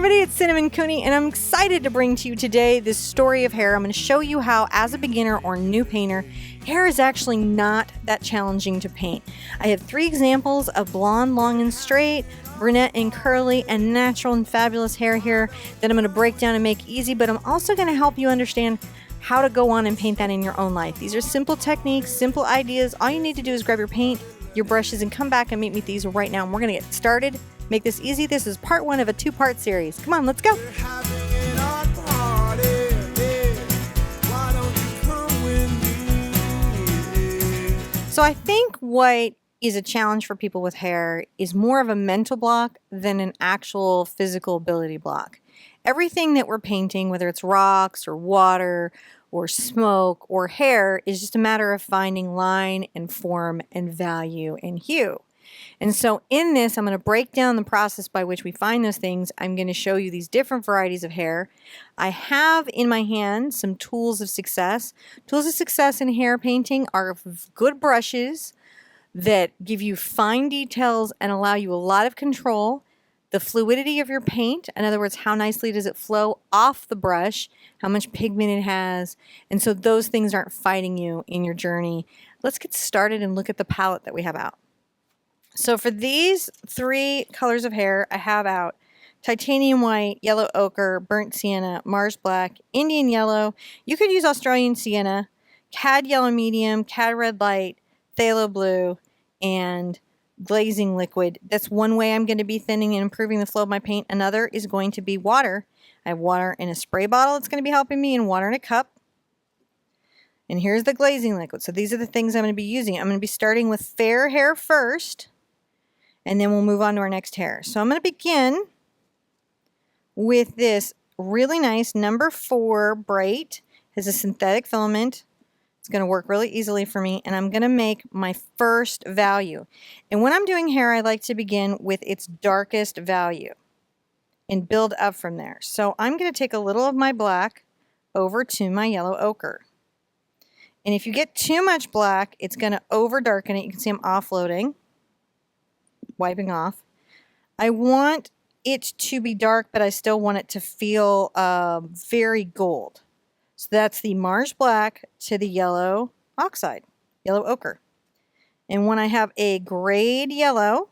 everybody, it's Cinnamon Cooney, and I'm excited to bring to you today this story of hair. I'm going to show you how, as a beginner or new painter, hair is actually not that challenging to paint. I have 3 examples of blonde, long and straight, brunette and curly, and natural and fabulous hair here that I'm going to break down and make easy, but I'm also going to help you understand how to go on and paint that in your own life. These are simple techniques, simple ideas. All you need to do is grab your paint, your brushes, and come back and meet me with these right now. And we're going to get started. Make this easy. This is part 1 of a 2-part series. Come on, let's go. So I think what is a challenge for people with hair is more of a mental block than an actual physical ability block. Everything that we're painting, whether it's rocks or water or smoke or hair, is just a matter of finding line and form and value and hue. And so in this, I'm going to break down the process by which we find those things. I'm going to show you these different varieties of hair. I have in my hand some tools of success. Tools of success in hair painting are good brushes that give you fine details and allow you a lot of control. The fluidity of your paint, in other words, how nicely does it flow off the brush, how much pigment it has, and so those things aren't fighting you in your journey. Let's get started and look at the palette that we have out. So for these 3 colors of hair, I have out titanium white, yellow ochre, burnt sienna, Mars black, Indian yellow. You could use Australian sienna, cad yellow medium, cad red light, phthalo blue, and glazing liquid. That's one way I'm going to be thinning and improving the flow of my paint. Another is going to be water. I have water in a spray bottle that's going to be helping me, and water in a cup. And here's the glazing liquid. So these are the things I'm going to be using. I'm going to be starting with fair hair first, and then we'll move on to our next hair. So I'm going to begin with this really nice number 4 bright. It has a synthetic filament. It's going to work really easily for me, and I'm going to make my first value. And when I'm doing hair, I like to begin with its darkest value and build up from there. So I'm going to take a little of my black over to my yellow ochre. And if you get too much black, it's going to over darken it. You can see I'm offloading, wiping off. I want it to be dark, but I still want it to feel very gold. So that's the Mars black to the yellow oxide, yellow ochre. And when I have a grayed yellow,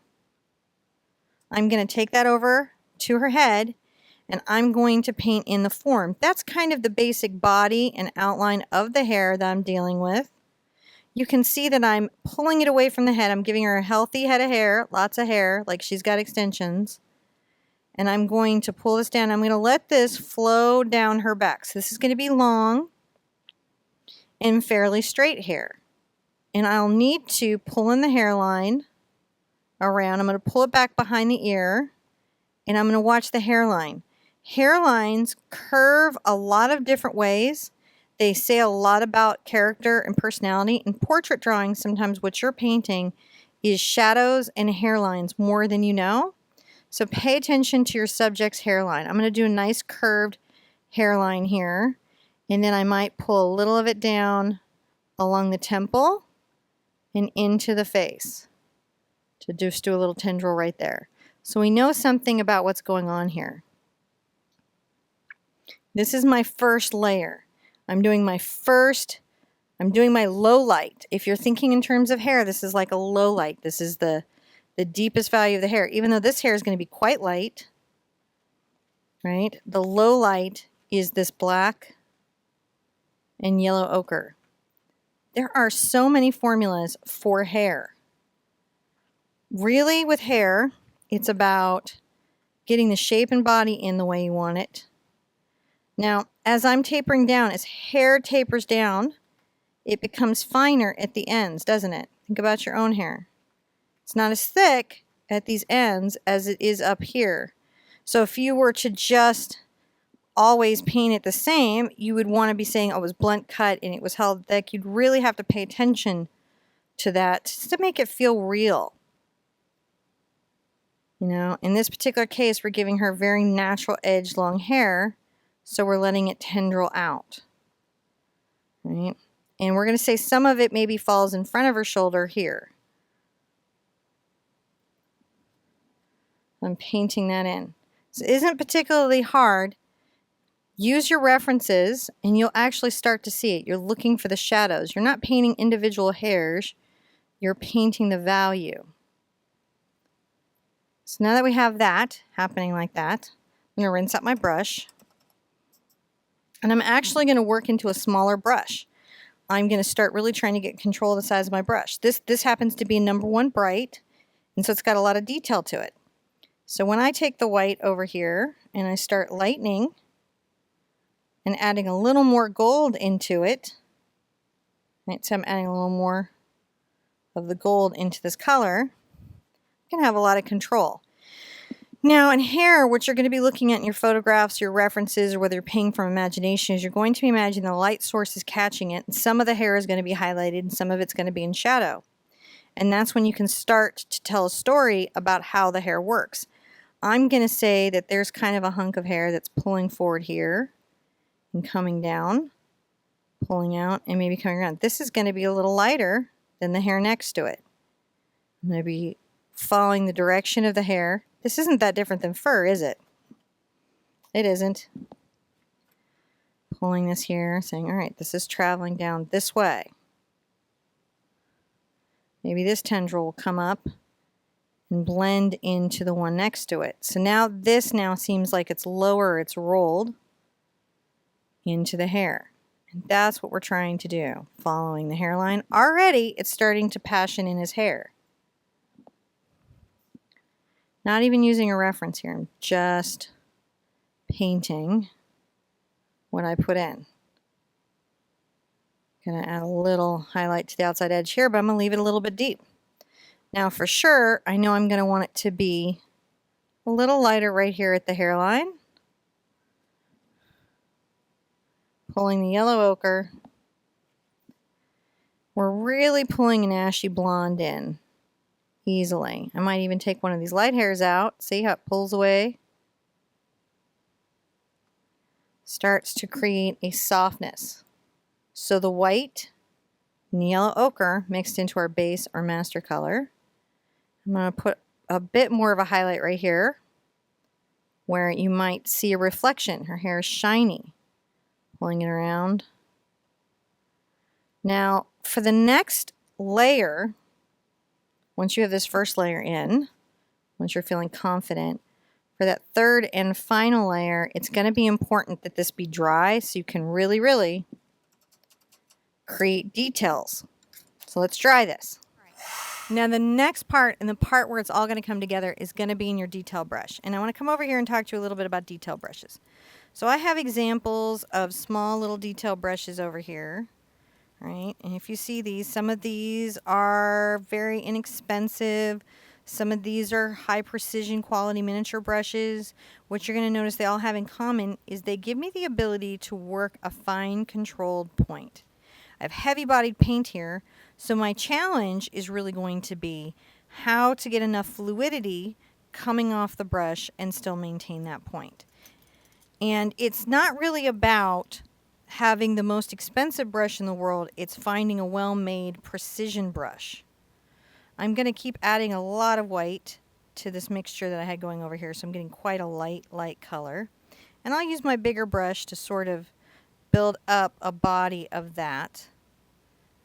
I'm going to take that over to her head, and I'm going to paint in the form. That's kind of the basic body and outline of the hair that I'm dealing with. You can see that I'm pulling it away from the head. I'm giving her a healthy head of hair, lots of hair, like she's got extensions. And I'm going to pull this down. I'm going to let this flow down her back. So this is going to be long and fairly straight hair. And I'll need to pull in the hairline around. I'm going to pull it back behind the ear, and I'm going to watch the hairline. Hairlines curve a lot of different ways. They say a lot about character and personality. In portrait drawing, sometimes what you're painting is shadows and hairlines more than you know. So pay attention to your subject's hairline. I'm going to do a nice curved hairline here, and then I might pull a little of it down along the temple and into the face to just do a little tendril right there. So we know something about what's going on here. This is my first layer. I'm doing my low light. If you're thinking in terms of hair, this is like a low light. This is the deepest value of the hair, even though this hair is going to be quite light, right? The low light is this black and yellow ochre. There are so many formulas for hair. Really, with hair, it's about getting the shape and body in the way you want it. Now, as I'm tapering down, as hair tapers down, it becomes finer at the ends, doesn't it? Think about your own hair. It's not as thick at these ends as it is up here. So if you were to just always paint it the same, you would want to be saying, oh, it was blunt cut and it was held thick. You'd really have to pay attention to that just to make it feel real. You know, in this particular case, we're giving her very natural edge long hair, so we're letting it tendril out. Right? And we're going to say some of it maybe falls in front of her shoulder here. I'm painting that in. This isn't particularly hard. Use your references and you'll actually start to see it. You're looking for the shadows. You're not painting individual hairs. You're painting the value. So now that we have that happening like that, I'm going to rinse out my brush. And I'm actually going to work into a smaller brush. I'm going to start really trying to get control of the size of my brush. This happens to be number 1 bright, and so it's got a lot of detail to it. So when I take the white over here and I start lightening and adding a little more gold into it, right, so I'm adding a little more of the gold into this color, I can have a lot of control. Now in hair, what you're going to be looking at in your photographs, your references, or whether you're painting from imagination, is you're going to be imagining the light source is catching it, and some of the hair is going to be highlighted and some of it's going to be in shadow. And that's when you can start to tell a story about how the hair works. I'm going to say that there's kind of a hunk of hair that's pulling forward here and coming down, pulling out, and maybe coming around. This is going to be a little lighter than the hair next to it. I'm going to be following the direction of the hair. This isn't that different than fur, is it? It isn't. Pulling this here, saying, all right, this is traveling down this way. Maybe this tendril will come up and blend into the one next to it. So now this now seems like it's lower, it's rolled into the hair. And that's what we're trying to do, following the hairline. Already, it's starting to passion in his hair. Not even using a reference here. I'm just painting what I put in. Gonna add a little highlight to the outside edge here, but I'm gonna leave it a little bit deep. Now for sure, I know I'm gonna want it to be a little lighter right here at the hairline. Pulling the yellow ochre. We're really pulling an ashy blonde in easily. I might even take one of these light hairs out. See how it pulls away? Starts to create a softness. So the white and the yellow ochre mixed into our base or master color. I'm going to put a bit more of a highlight right here where you might see a reflection. Her hair is shiny. Pulling it around. Now for the next layer, once you have this first layer in, once you're feeling confident, for that third and final layer, it's going to be important that this be dry so you can really, really create details. So let's dry this. Now the next part, and the part where it's all going to come together, is going to be in your detail brush. And I want to come over here and talk to you a little bit about detail brushes. So I have examples of small little detail brushes over here. Right? And if you see these, some of these are very inexpensive. Some of these are high precision quality miniature brushes. What you're going to notice they all have in common is they give me the ability to work a fine controlled point. I have heavy bodied paint here, so my challenge is really going to be how to get enough fluidity coming off the brush and still maintain that point. And it's not really about having the most expensive brush in the world, it's finding a well-made precision brush. I'm going to keep adding a lot of white to this mixture that I had going over here, so I'm getting quite a light color. And I'll use my bigger brush to sort of build up a body of that.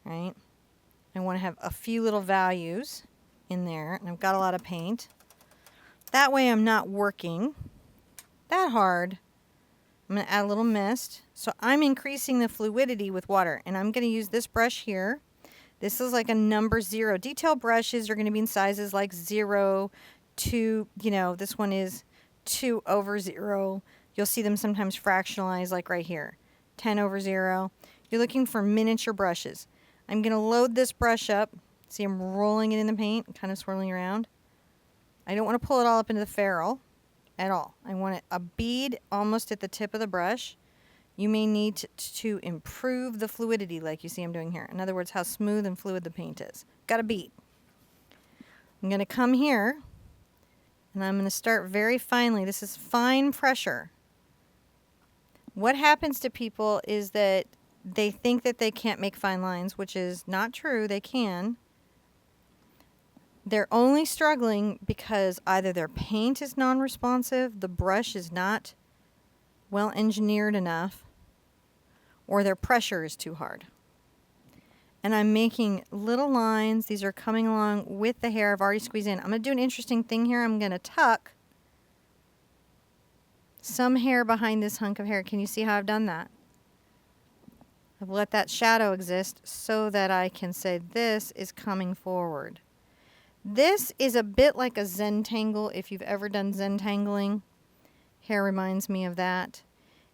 Right? I want to have a few little values in there, and I've got a lot of paint. That way I'm not working that hard. I'm going to add a little mist. So I'm increasing the fluidity with water. And I'm going to use this brush here. This is like a number 0. Detail brushes are going to be in sizes like 0 to, this one is 2/0. You'll see them sometimes fractionalized like right here. 10/0. You're looking for miniature brushes. I'm going to load this brush up. See, I'm rolling it in the paint, kind of swirling around. I don't want to pull it all up into the ferrule at all. I want it a bead almost at the tip of the brush. You may need to improve the fluidity like you see I'm doing here. In other words, how smooth and fluid the paint is. Got a bead. I'm going to come here and I'm going to start very finely. This is fine pressure. What happens to people is that they think that they can't make fine lines, which is not true. They can. They're only struggling because either their paint is non-responsive, the brush is not well engineered enough, or their pressure is too hard. And I'm making little lines. These are coming along with the hair I've already squeezed in. I'm going to do an interesting thing here. I'm going to tuck some hair behind this hunk of hair. Can you see how I've done that? I've let that shadow exist so that I can say this is coming forward. This is a bit like a Zentangle. If you've ever done Zentangling, hair reminds me of that.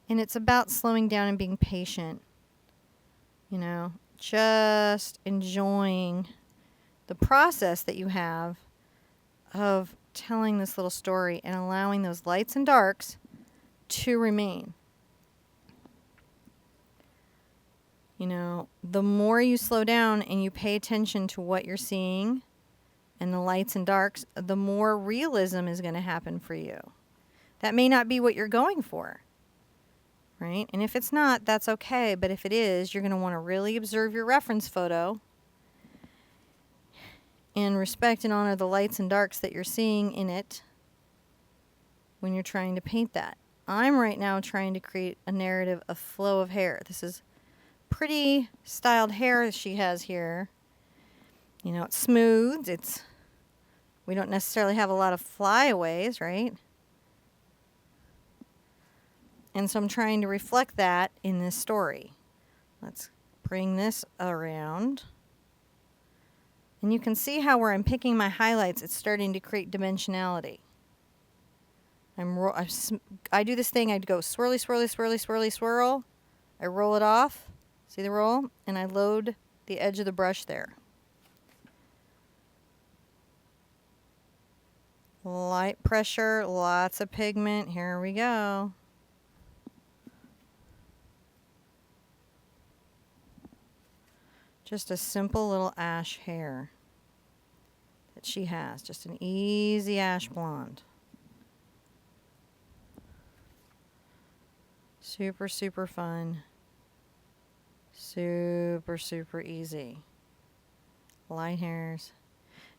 And it's about slowing down and being patient. You know, just enjoying the process that you have of telling this little story and allowing those lights and darks to remain. You know, the more you slow down and you pay attention to what you're seeing and the lights and darks, the more realism is going to happen for you. That may not be what you're going for, right? And if it's not, that's okay. But if it is, you're going to want to really observe your reference photo and respect and honor the lights and darks that you're seeing in it when you're trying to paint that. I'm right now trying to create a narrative of flow of hair. This is pretty styled hair she has here. You know, it's smooth. We don't necessarily have a lot of flyaways, right? And so I'm trying to reflect that in this story. Let's bring this around. And you can see how where I'm picking my highlights, it's starting to create dimensionality. I do this thing, I go swirly, swirly, swirly, swirly, swirl. I roll it off. See the roll? And I load the edge of the brush there. Light pressure, lots of pigment. Here we go. Just a simple little ash hair that she has. Just an easy ash blonde. Super, super fun. Super, super easy. Light hairs.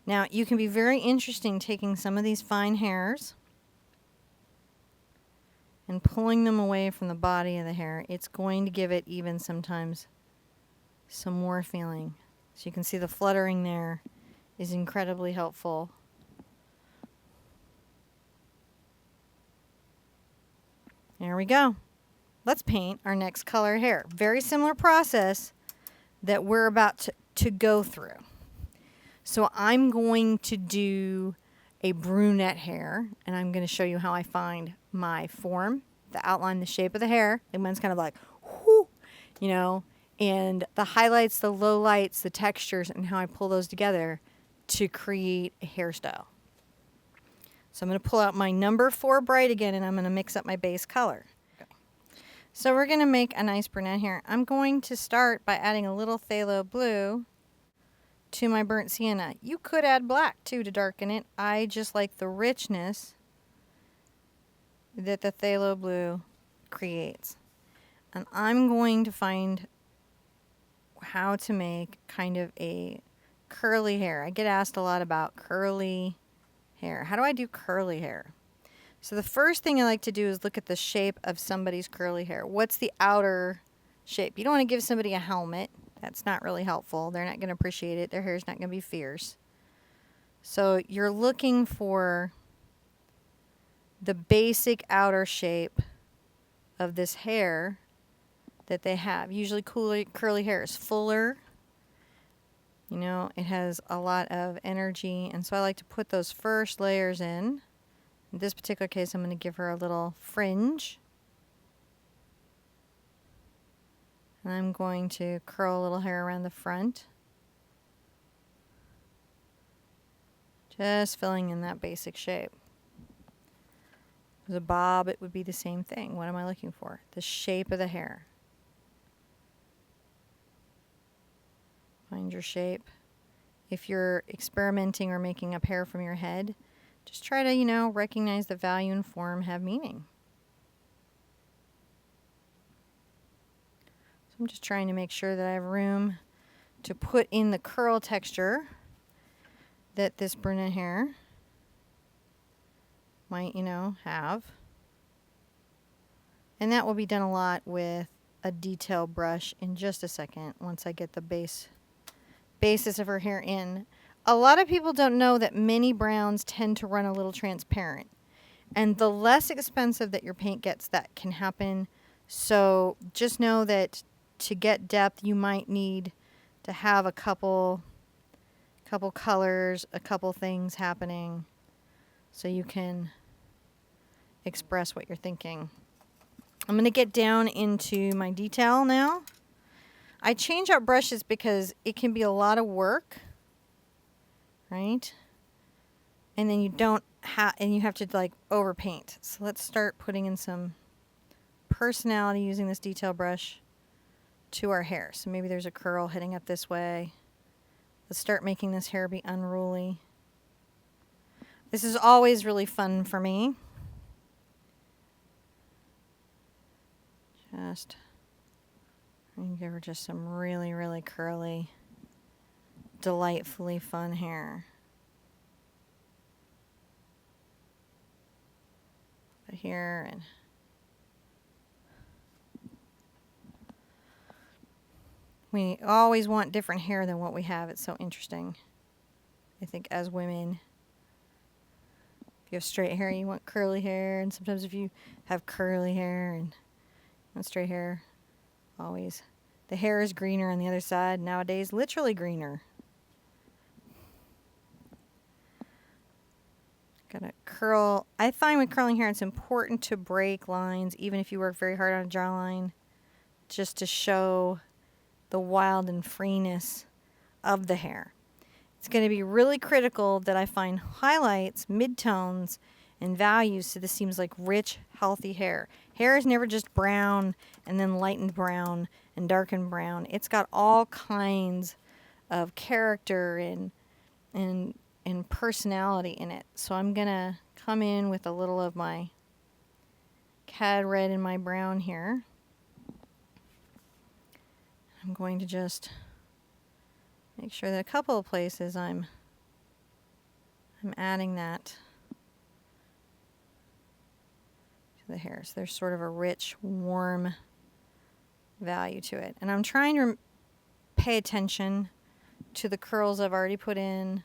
Now, you can be very interesting taking some of these fine hairs and pulling them away from the body of the hair. It's going to give it even sometimes some more feeling. So you can see the fluttering there is incredibly helpful. There we go. Let's paint our next color hair. Very similar process that we're about to go through. So I'm going to do a brunette hair, and I'm going to show you how I find my form, the outline, the shape of the hair. And mine's kind of like, whoo, you know, and the highlights, the lowlights, the textures, and how I pull those together to create a hairstyle. So I'm going to pull out my number 4 bright again, and I'm going to mix up my base color. So we're going to make a nice brunette here. I'm going to start by adding a little phthalo blue to my burnt sienna. You could add black too to darken it. I just like the richness that the phthalo blue creates. And I'm going to find how to make kind of a curly hair. I get asked a lot about curly hair. How do I do curly hair? So the first thing I like to do is look at the shape of somebody's curly hair. What's the outer shape? You don't want to give somebody a helmet. That's not really helpful. They're not going to appreciate it. Their hair's not going to be fierce. So you're looking for the basic outer shape of this hair that they have. Usually curly hair is fuller. You know, it has a lot of energy. And so I like to put those first layers in. In this particular case, I'm going to give her a little fringe. And I'm going to curl a little hair around the front. Just filling in that basic shape. With a bob, it would be the same thing. What am I looking for? The shape of the hair. Find your shape. If you're experimenting or making up hair from your head, just try to, you know, recognize that value and form have meaning. So I'm just trying to make sure that I have room to put in the curl texture that this brunette hair might, you know, have. And that will be done a lot with a detail brush in just a second once I get the basis of her hair in. A lot of people don't know that many browns tend to run a little transparent. And the less expensive that your paint gets, that can happen. So just know that to get depth, you might need to have a couple colors, a couple things happening so you can express what you're thinking. I'm going to get down into my detail now. I change out brushes because it can be a lot of work, right? And then you don't have, and you have to like overpaint. So let's start putting in some personality using this detail brush to our hair. So maybe there's a curl heading up this way. Let's start making this hair be unruly. This is always really fun for me. Just, and give her just some really, really curly, delightfully fun hair. But here and we always want different hair than what we have. It's so interesting. I think as women, if you have straight hair, you want curly hair, and sometimes if you have curly hair and straight hair, always the hair is greener on the other side nowadays, literally greener. Gotta curl. I find with curling hair it's important to break lines even if you work very hard on a jawline, just to show the wild and freeness of the hair. It's going to be really critical that I find highlights, midtones, and values so this seems like rich, healthy hair. Hair is never just brown and then lightened brown and darkened brown. It's got all kinds of character and personality in it. So I'm going to come in with a little of my Cad Red and my brown here. I'm going to just make sure that a couple of places I'm adding that to the hair. So there's sort of a rich, warm value to it. And I'm trying to pay attention to the curls I've already put in,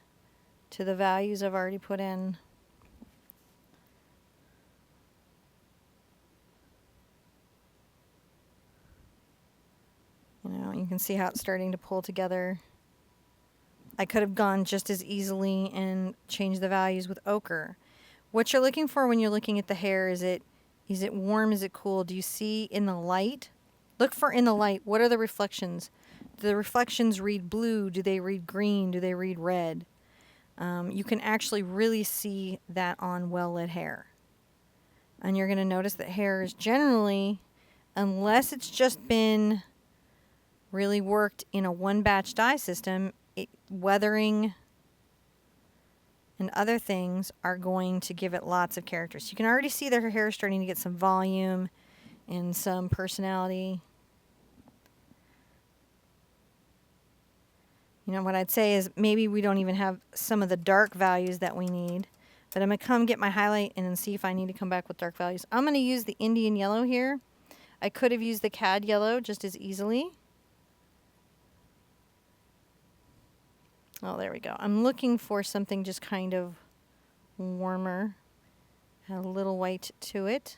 to the values I've already put in. You know, you can see how it's starting to pull together. I could have gone just as easily and changed the values with ochre. What you're looking for when you're looking at the hair, is it warm, is it cool? Do you see in the light? Look for in the light, what are the reflections? Do the reflections read blue? Do they read green? Do they read red? You can actually really see that on well-lit hair. And you're going to notice that hair is generally, unless it's just been really worked in a one-batch dye system, weathering and other things are going to give it lots of characters. You can already see that her hair is starting to get some volume and some personality. You know, what I'd say is maybe we don't even have some of the dark values that we need. But I'm going to come get my highlight and then see if I need to come back with dark values. I'm going to use the Indian yellow here. I could have used the Cad yellow just as easily. Oh, there we go. I'm looking for something just kind of warmer. Add a little white to it.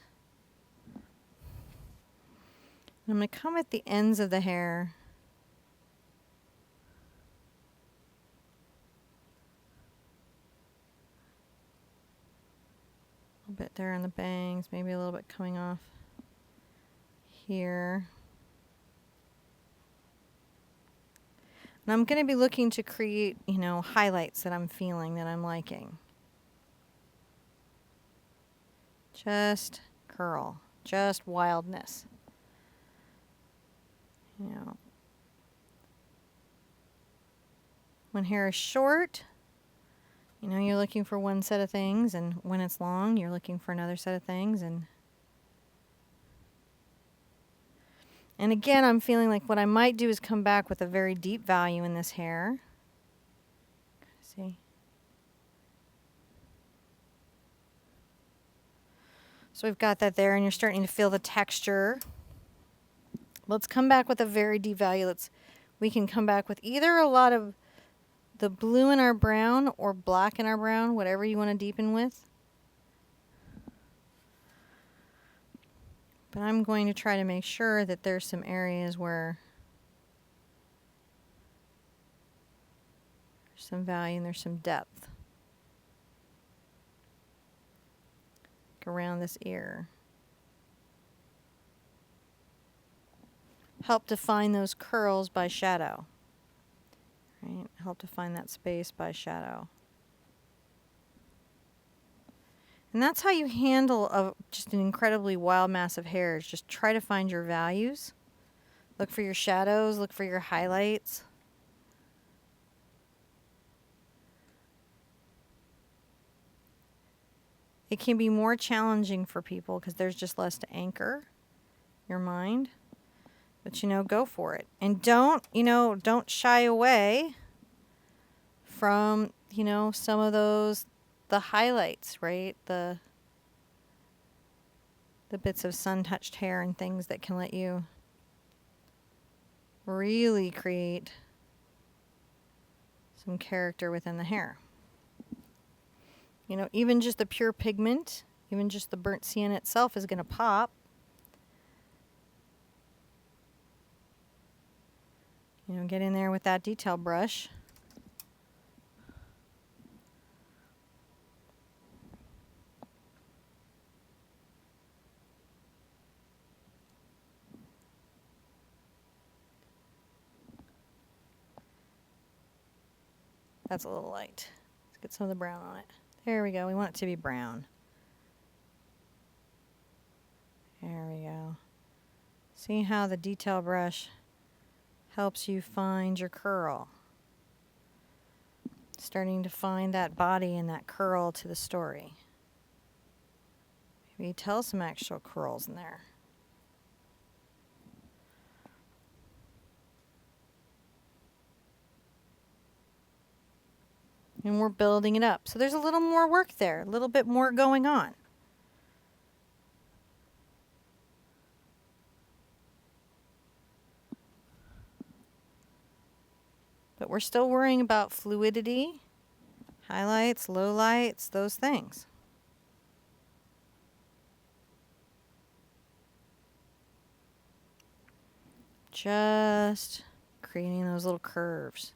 I'm going to come at the ends of the hair. A little bit there on the bangs, maybe a little bit coming off here. And I'm going to be looking to create, you know, highlights that I'm feeling, that I'm liking. Just curl, just wildness. You know, when hair is short, you know, you're looking for one set of things, and when it's long, you're looking for another set of things. And again, I'm feeling like what I might do is come back with a very deep value in this hair. See? So we've got that there, and you're starting to feel the texture. Let's come back with a very deep value. We can come back with either a lot of the blue in our brown or black in our brown, whatever you want to deepen with. But I'm going to try to make sure that there's some areas where there's some value and there's some depth. Around this ear. Help define those curls by shadow. Right? Help define that space by shadow. And that's how you handle just an incredibly wild mass of hair, is just try to find your values. Look for your shadows, look for your highlights. It can be more challenging for people because there's just less to anchor your mind. But, go for it. And don't shy away from, some of those, the highlights, right? The bits of sun-touched hair and things that can let you really create some character within the hair. Even just the pure pigment, even just the burnt sienna itself is going to pop. Get in there with that detail brush. That's a little light. Let's get some of the brown on it. There we go. We want it to be brown. There we go. See how the detail brush helps you find your curl. Starting to find that body and that curl to the story. Maybe tell some actual curls in there. And we're building it up. So there's a little more work there, a little bit more going on. But we're still worrying about fluidity, highlights, lowlights, those things. Just creating those little curves.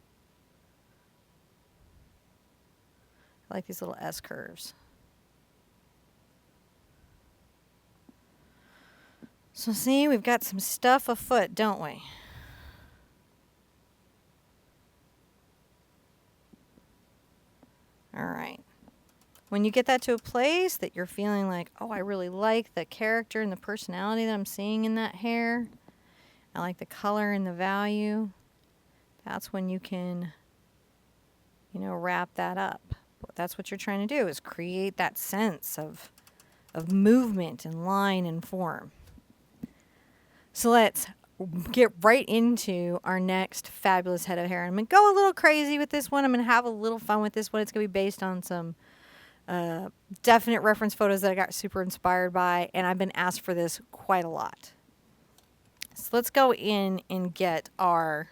I like these little S curves. So see, we've got some stuff afoot, don't we? All right. When you get that to a place that you're feeling like, oh, I really like the character and the personality that I'm seeing in that hair. I like the color and the value. That's when you can, wrap that up. That's what you're trying to do, is create that sense of movement and line and form. So let's get right into our next fabulous head of hair. I'm going to go a little crazy with this one. I'm going to have a little fun with this one. It's going to be based on some definite reference photos that I got super inspired by, and I've been asked for this quite a lot. So let's go in and get our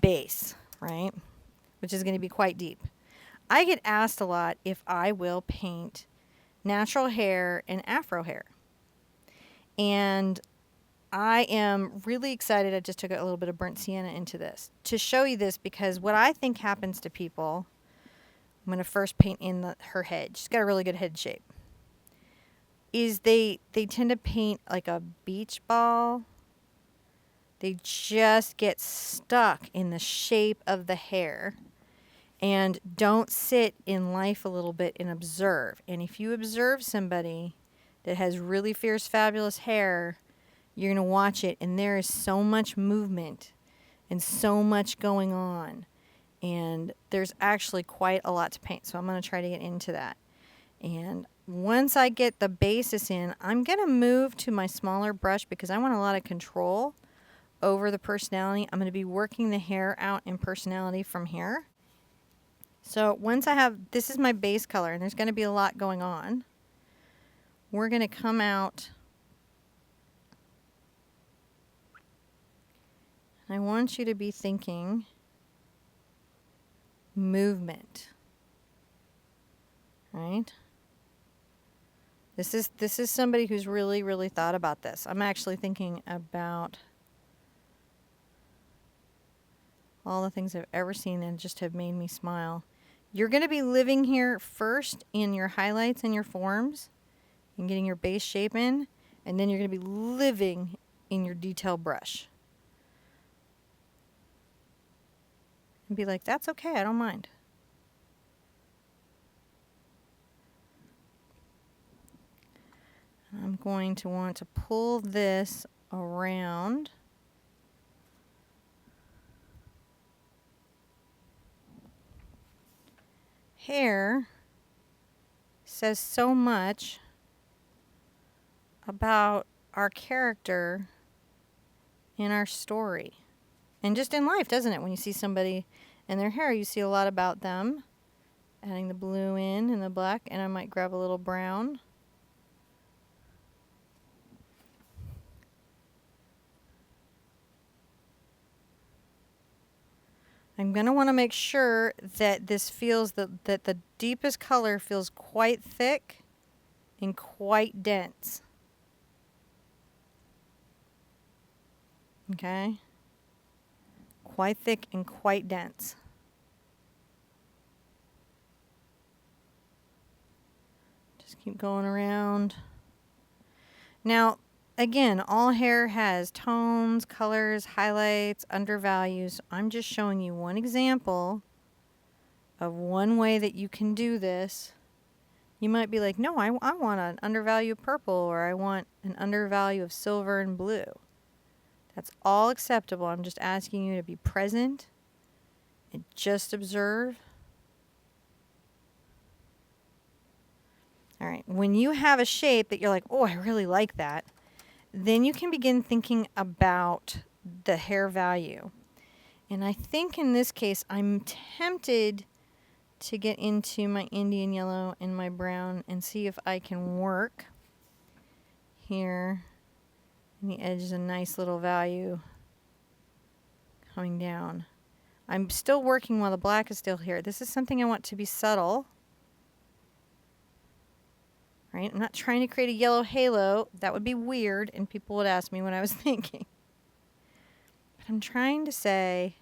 base, right? Which is going to be quite deep. I get asked a lot if I will paint natural hair and Afro hair. And I am really excited. I just took a little bit of burnt sienna into this to show you this, because what I think happens to people, I'm going to first paint in her head. She's got a really good head shape. Is they tend to paint like a beach ball. They just get stuck in the shape of the hair and don't sit in life a little bit and observe. And if you observe somebody that has really fierce, fabulous hair, you're going to watch it, and there is so much movement and so much going on. And there's actually quite a lot to paint, so I'm going to try to get into that. And once I get the basis in, I'm going to move to my smaller brush because I want a lot of control over the personality. I'm going to be working the hair out in personality from here. So once I have, this is my base color, and there's going to be a lot going on. we're going to come out. I want you to be thinking movement, right? This is somebody who's really thought about this. I'm actually thinking about all the things I've ever seen and just have made me smile. You're going to be living here first in your highlights and your forms and getting your base shape in, and then you're going to be living in your detail brush. And be like, that's okay, I don't mind. I'm going to want to pull this around. Hair says so much about our character in our story. And just in life, doesn't it? When you see somebody and their hair, you see a lot about them. Adding the blue in and the black, and I might grab a little brown. I'm going to want to make sure that this feels that the deepest color feels quite thick and quite dense. Okay? Quite thick and quite dense. Just keep going around. Now, again, all hair has tones, colors, highlights, undervalues. I'm just showing you one example of one way that you can do this. You might be like, no, I want an undervalue of purple, or I want an undervalue of silver and blue. That's all acceptable. I'm just asking you to be present and just observe. All right, when you have a shape that you're like, oh, I really like that, then you can begin thinking about the hair value. And I think in this case, I'm tempted to get into my Indian yellow and my brown and see if I can work here. And the edge is a nice little value coming down. I'm still working while the black is still here. This is something I want to be subtle. Right? I'm not trying to create a yellow halo. That would be weird, and people would ask me what I was thinking. But I'm trying to say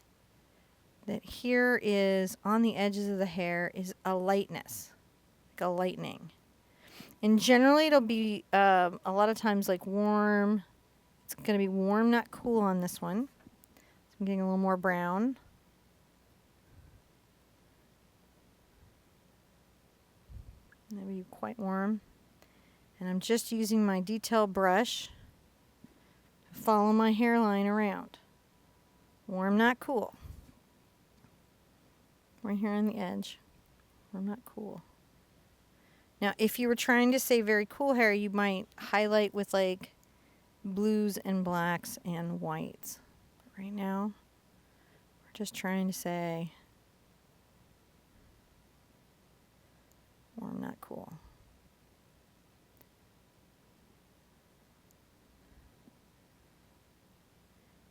that here is, on the edges of the hair, is a lightness, like a lightning. And generally it'll be a lot of times like warm. It's going to be warm, not cool on this one. So I'm getting a little more brown. Maybe quite warm. And I'm just using my detail brush to follow my hairline around. Warm, not cool. Right here on the edge. Warm, not cool. Now, if you were trying to say very cool hair, you might highlight with like blues and blacks and whites. But right now, we're just trying to say warm, not cool.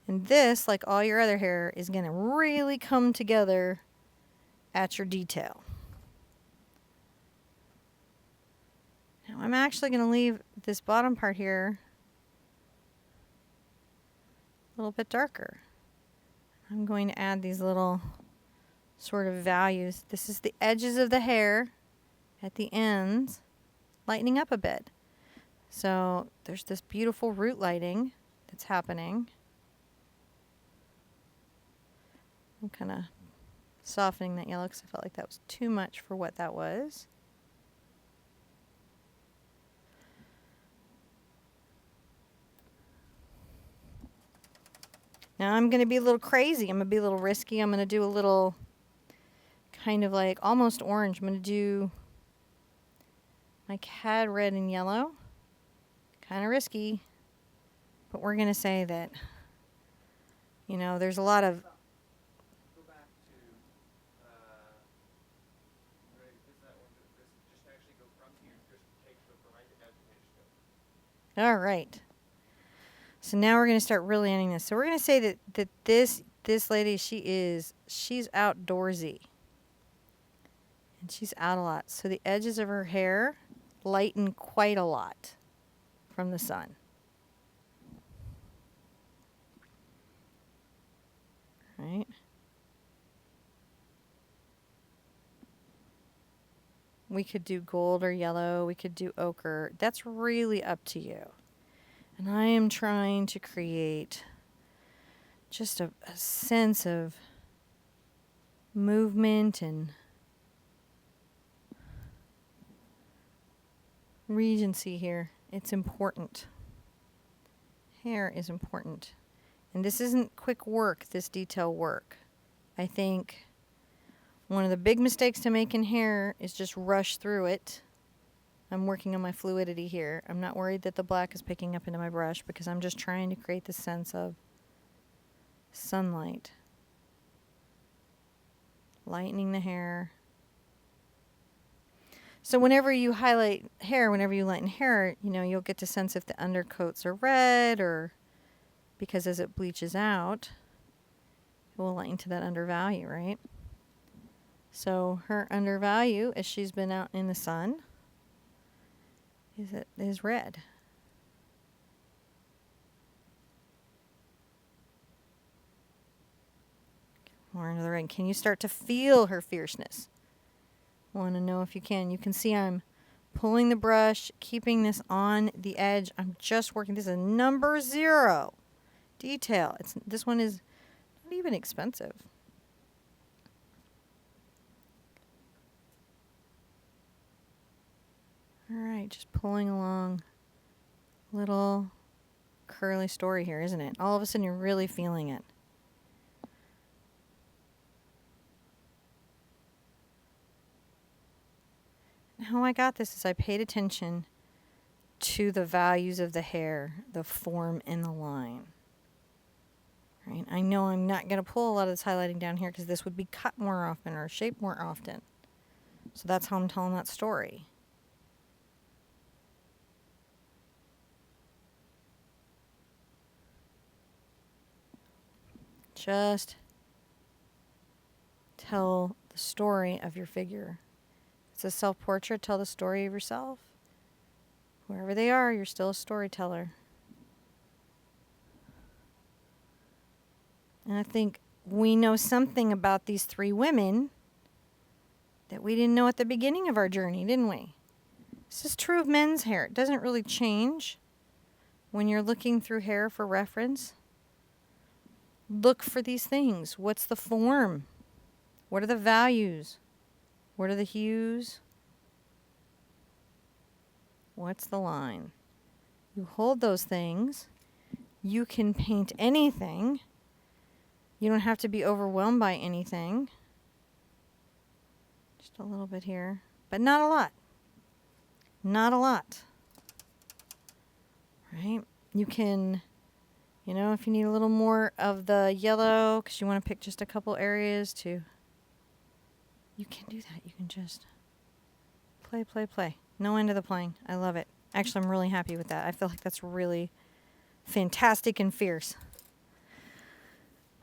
And this, like all your other hair, is going to really come together at your detail. Now I'm actually going to leave this bottom part here a little bit darker. I'm going to add these little sort of values. This is the edges of the hair at the ends, lightening up a bit. So there's this beautiful root lighting that's happening. I'm kind of softening that yellow because I felt like that was too much for what that was. Now I'm going to be a little crazy. I'm going to be a little risky. I'm going to do a little kind of like almost orange. I'm going to do my Cad red and yellow. Kind of risky. But we're going to say that, you know, there's a lot of... Go back to, is that one, just actually go from here, just take the right imagination All right. So now we're going to start really ending this. So we're going to say that this lady, she's outdoorsy. And she's out a lot. So the edges of her hair lighten quite a lot from the sun. Right? We could do gold or yellow. We could do ochre. That's really up to you. And I am trying to create just a sense of movement and regency here. It's important. Hair is important. And this isn't quick work, this detail work. I think one of the big mistakes to make in hair is just rush through it. I'm working on my fluidity here. I'm not worried that the black is picking up into my brush because I'm just trying to create the sense of sunlight. Lightening the hair. So whenever you highlight hair, whenever you lighten hair, you know, you'll get to sense if the undercoats are red or because as it bleaches out, it will lighten to that undervalue, right? So her undervalue, as she's been out in the sun, is red. More into the red. Can you start to feel her fierceness? Want to know if you can. You can see I'm pulling the brush, keeping this on the edge. I'm just working. This is number 0 detail. This one is not even expensive. All right, just pulling along. Little curly story here, isn't it? All of a sudden you're really feeling it. How I got this is I paid attention to the values of the hair, the form and the line. Right? I know I'm not going to pull a lot of this highlighting down here because this would be cut more often or shaped more often. So that's how I'm telling that story. Just tell the story of your figure. It's a self-portrait. Tell the story of yourself. Wherever they are, you're still a storyteller. And I think we know something about these 3 women that we didn't know at the beginning of our journey, didn't we? This is true of men's hair. It doesn't really change when you're looking through hair for reference. Look for these things. What's the form? What are the values? What are the hues? What's the line? You hold those things. You can paint anything. You don't have to be overwhelmed by anything. Just a little bit here, but not a lot. Not a lot. Right? You can, you know, if you need a little more of the yellow, because you want to pick just a couple areas to, you can do that. You can just play, play, play. No end of the playing. I love it. Actually, I'm really happy with that. I feel like that's really fantastic and fierce.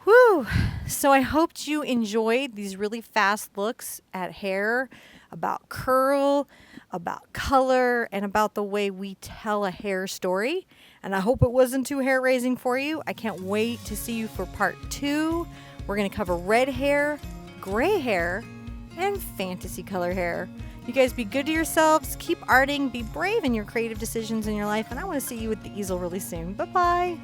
Whew. So I hoped you enjoyed these really fast looks at hair, about curl, about color, and about the way we tell a hair story. And I hope it wasn't too hair-raising for you. I can't wait to see you for part 2. We're going to cover red hair, gray hair, and fantasy color hair. You guys be good to yourselves, keep arting, be brave in your creative decisions in your life, and I want to see you with the easel really soon. Bye-bye.